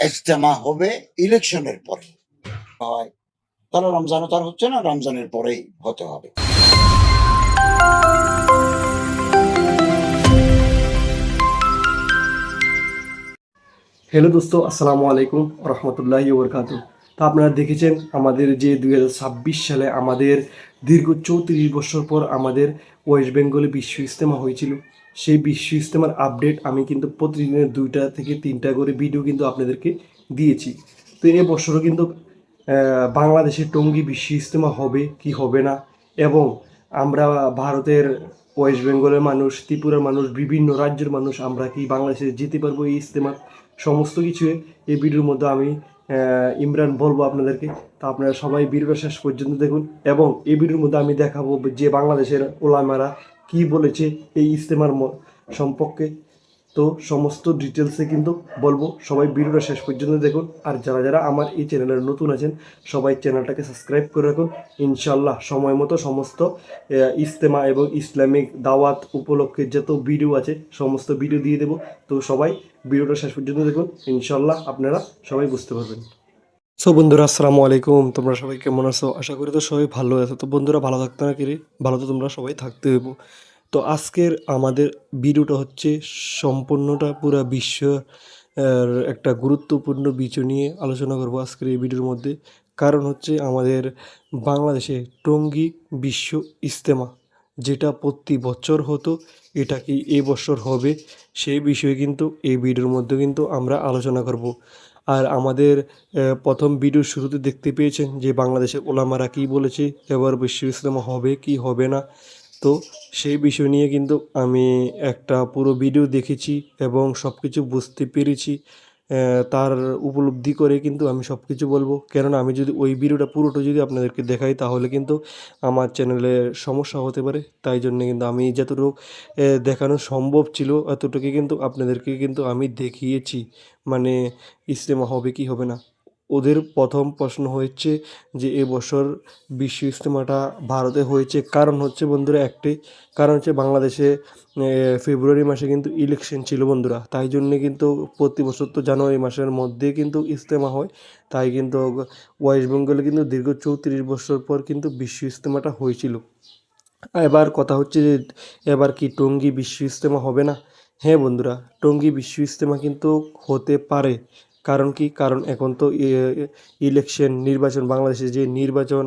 ইজতেমা হবে ইলেকশনের পরে হয়, তাহলে রমজানও তার হচ্ছে না, রমজানের পরেই হতে হবে। হ্যালো দোস্ত, আসসালামু আলাইকুম রহমতুল্লাহি ওবরকাতু। তো আপনারা দেখেছেন আমাদের যে 2026 সালে আমাদের দীর্ঘ 34 বছর পর আমাদের ওয়েস্ট বেঙ্গলে বিশ্ব ইজতেমা হয়েছিল। সেই বিশ্ব ইজতেমার আপডেট আমি কিন্তু প্রতিদিনের 2টা থেকে 3টা করে ভিডিও কিন্তু আপনাদেরকে দিয়েছি। তো এবছরও কিন্তু বাংলাদেশের টঙ্গী বিশ্ব ইজতেমা হবে কি হবে না, এবং আমরা ভারতের ওয়েস্ট বেঙ্গলের মানুষ, ত্রিপুরার মানুষ, বিভিন্ন রাজ্যের মানুষ আমরা কি বাংলাদেশে যেতে পারবো এই ইজতেমার, সমস্ত কিছু এই ভিডিওর মধ্যে আমি ইমরান বলবো আপনাদেরকে। তো আপনারা সবাই ভিডিওটা শেষ পর্যন্ত দেখুন, এবং এই ভিডিওর মধ্যে আমি দেখাবো যে বাংলাদেশের ওলামারা কি বলেছে এই ইজতেমার সম্পর্কে। তো সমস্ত ডিটেলসে কিন্তু বলবো, সবাই ভিডিওটা শেষ পর্যন্ত দেখুন। আর যারা যারা আমার এই চ্যানেলের নতুন আছেন সবাই চ্যানেলটাকে সাবস্ক্রাইব করে রাখুন। ইনশাল্লাহ সময় মতো সমস্ত ইজতেমা এবং ইসলামিক দাওয়াত উপলক্ষে যত ভিডিও আছে সমস্ত ভিডিও দিয়ে দেবো। তো সবাই ভিডিওটা শেষ পর্যন্ত দেখুন, ইনশাল্লাহ আপনারা সবাই বুঝতে পারবেন। সো বন্ধুরা, আসসালামু আলাইকুম। তোমরা সবাই কেমন আছো? আশা করি তো সবাই ভালো আছো। তো বন্ধুরা, ভালো থাকতে না কি, ভালো তো তোমরা সবাই থাকতে হইব। তো আজকের আমাদের ভিডিওটা হচ্ছে সম্পূর্ণটা পুরা বিশ্ব একটা গুরুত্বপূর্ণ বিষয় নিয়ে আলোচনা করব আজকের এই ভিডিওর মধ্যে। কারণ হচ্ছে আমাদের বাংলাদেশে টঙ্গী বিশ্ব ইজতেমা, যেটা প্রতি বছর হতো, এটা কি এবছর হবে সেই বিষয়ে কিন্তু এই ভিডিওর মধ্যে কিন্তু আমরা আলোচনা করব। আর আমাদের প্রথম ভিডিওর শুরুতে দেখতে পেয়েছেন যে বাংলাদেশের ওলামারা কী বলেছে, এবার বিশ্ব ইজতেমা হবে কি হবে না। তো সেই বিষয় নিয়ে কিন্তু আমি একটা পুরো ভিডিও দেখেছি এবং সব কিছু বুঝতে পেরেছি। তার উপলব্ধি করে কিন্তু আমি সব কিছু বলবো, কেননা আমি যদি ওই ভিডিওটা পুরোটা যদি আপনাদেরকে দেখাই তাহলে কিন্তু আমার চ্যানেলে সমস্যা হতে পারে। তাই জন্যে কিন্তু আমি যতটুকু দেখানো সম্ভব ছিল এতটুকু কিন্তু আপনাদেরকে কিন্তু আমি দেখিয়েছি, মানে ইজতেমা হবে কি হবে না। ওদের প্রথম প্রশ্ন হচ্ছে যে এবছর বিশ্ব ইজতেমাটা ভারতে হয়েছে, কারণ হচ্ছে বন্ধুরা একটাই কারণ হচ্ছে বাংলাদেশে ফেব্রুয়ারি মাসে কিন্তু ইলেকশন ছিল বন্ধুরা। তাই জন্যে কিন্তু প্রতি বছর তো জানুয়ারি মাসের মধ্যে কিন্তু ইজতেমা হয়। তাই কিন্তু ওয়েস্ট বেঙ্গলে কিন্তু দীর্ঘ 34 বছর পর কিন্তু বিশ্ব ইজতেমাটা হয়েছিল। এবার কথা হচ্ছে যে এবার কি টঙ্গী বিশ্ব ইজতেমা হবে না? হ্যাঁ বন্ধুরা, টঙ্গী বিশ্ব ইজতেমা কিন্তু হতে পারে। কারণ কি, কারণ এখন তো ইলেকশন নির্বাচন, বাংলাদেশে যে নির্বাচন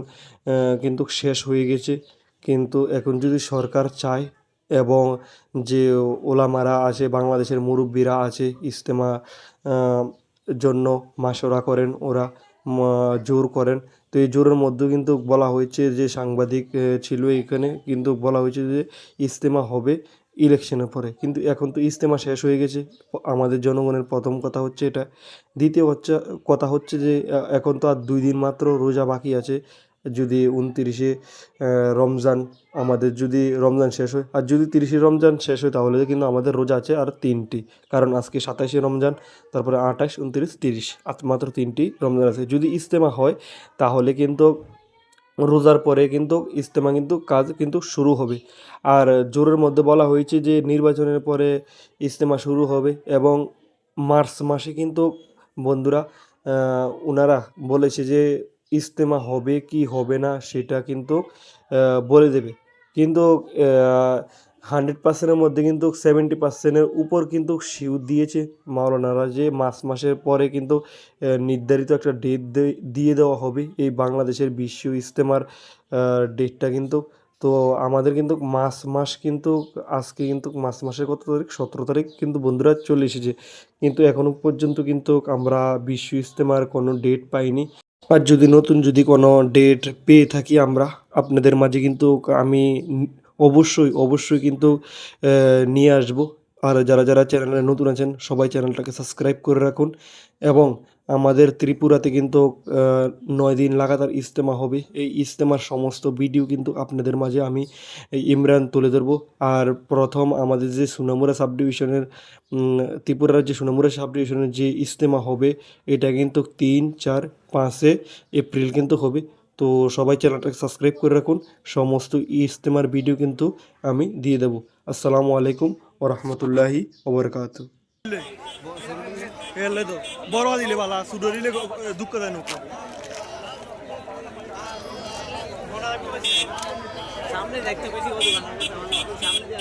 কিন্তু শেষ হয়ে গেছে। কিন্তু এখন যদি সরকার চায় এবং যে ওলামারা আছে, বাংলাদেশের মুরব্বীরা আছে, ইজতেমা জন্য মাশওয়ারা করেন, ওরা জোর করেন। তো এই জোরের মধ্যেও কিন্তু বলা হয়েছে যে সাংবাদিক ছিল এখানে, কিন্তু বলা হয়েছে যে ইজতেমা হবে ইলেকশনের পরে। কিন্তু এখন তো ইজতেমা শেষ হয়ে গেছে, আমাদের জনগণের প্রথম কথা হচ্ছে এটা। দ্বিতীয় কথা হচ্ছে যে এখন তো আর 2 দিন মাত্র রোজা বাকি আছে। যদি 29শে রমজান, আমাদের যদি রমজান শেষ হয়, আর যদি 30শে রমজান শেষ হয় তাহলে কিন্তু আমাদের রোজা আছে আর 3টি। কারণ আজকে 27শে রমজান, তারপরে 28, 29, 30, মাত্র 3টি রমজান আছে। যদি ইজতেমা হয় তাহলে কিন্তু রোজার পরে কিন্তু ইজতেমা কিন্তু কাজ কিন্তু শুরু হবে। আর জোরের মধ্যে বলা হয়েছে যে নির্বাচনের পরে ইজতেমা শুরু হবে, এবং মার্চ মাসে কিন্তু বন্ধুরা ওনারা বলেছে যে ইজতেমা হবে কি হবে না সেটা কিন্তু বলে দেবে। কিন্তু 100%-এর মধ্যে কিন্তু 70%-এর উপর কিন্তু শিওর দিয়েছে মাওলানারা যে মার্চ মাসের পরে কিন্তু নির্ধারিত একটা ডেট দিয়ে দেওয়া হবে এই বাংলাদেশের বিশ্ব ইজতেমার ডেটটা কিন্তু। তো আমাদের কিন্তু মাস কিন্তু আজকে কিন্তু মার্চ মাসের কত তারিখ, 17 তারিখ কিন্তু বন্ধুরা চলে এসেছে। কিন্তু এখনও পর্যন্ত কিন্তু আমরা বিশ্ব ইজতেমার কোনো ডেট পাইনি। আর যদি নতুন যদি কোনো ডেট পেয়ে থাকি আমরা আপনাদের মাঝে কিন্তু আমি অবশ্যই কিন্তু নিয়ে আসব। আর যারা যারা চ্যানেলে নতুন আছেন সবাই চ্যানেলটাকে সাবস্ক্রাইব করে রাখুন। এবং আমাদের ত্রিপুরাতে কিন্তু 9 দিন লাগাতার ইজতেমা হবে। এই ইজতেমার সমস্ত ভিডিও কিন্তু আপনাদের মাঝে আমি ইমরান তুলে ধরবো। আর প্রথম আমাদের যে সোনামুড়া সাব ডিভিশনের ত্রিপুরার যে সোনামুড়া সাব ডিভিশনের যে ইজতেমা হবে, এটা কিন্তু 3, 4, 5 এপ্রিল কিন্তু হবে। তো সবাই চ্যানেলটাকে সাবস্ক্রাইব করে রাখুন, সমস্ত ইজতেমার ভিডিও কিন্তু আমি দিয়ে দেবো। আসসালামু আলাইকুম ওয়া রাহমাতুল্লাহি ওয়া বারাকাতুহু। এলে তো বড় দিলে বালা সুডো দিলে দুঃখ দেয় নৌকা সামনে দেখতে পেয়েছি ও দোকান সামনে